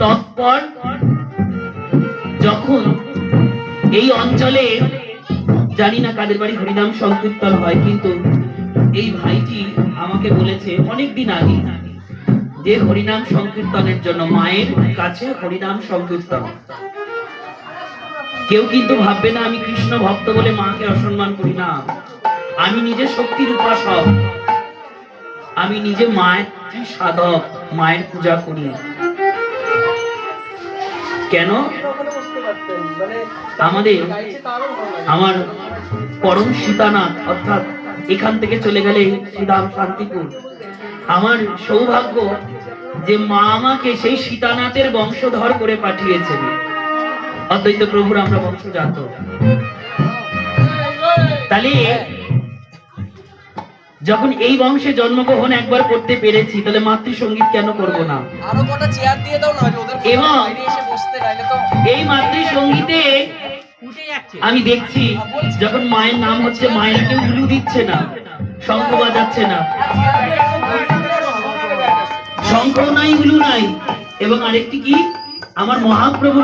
তৎপর যখন এই অঞ্চলে জানি না কাদের বাড়ি হরিনাম সংকীর্তন হয়, কিন্তু এই ভাইটি আমাকে বলেছে অনেকদিন আগে যে হরিনাম সংকীর্তনের জন্য মায়ের কাছে হরিনাম সংকীর্তন। কেউ কিন্তু ভাববে না আমি কৃষ্ণ ভক্ত বলে মাকে অসম্মান করি না। আমি নিজে শক্তির উপাসক, আমি নিজে মায়ের সাধক, মায়ের পূজা করি। কেন? আমার পরম সীতানাথ, অর্থাৎ এখান থেকে চলে গেলে শ্রীধাম শান্তিপুর, আমার সৌভাগ্য যে মা আমাকে সেই সীতানাথের বংশধর করে পাঠিয়েছেন। অদ্বৈত প্রভুর আমরা বংশজাত। তাহলে যখন এই বংশে জন্মগ্রহণ একবার করতে পেরেছি, তাহলে মাতৃসঙ্গীত কেন করব না? আরো কটা চেয়ার দিয়ে দাও না, ওদের এবং বাইরে এসে বসতে, নাইলে তো এই মাতৃসঙ্গীতে আমি দেখছি যখন মায়ের নাম হচ্ছে, মায়ের কেউ উলু দিচ্ছে না, শঙ্খ বাজাচ্ছে না, শঙ্খ নাই উলু নাই। এবং আরেকটি কি, আমার মহাপ্রভুর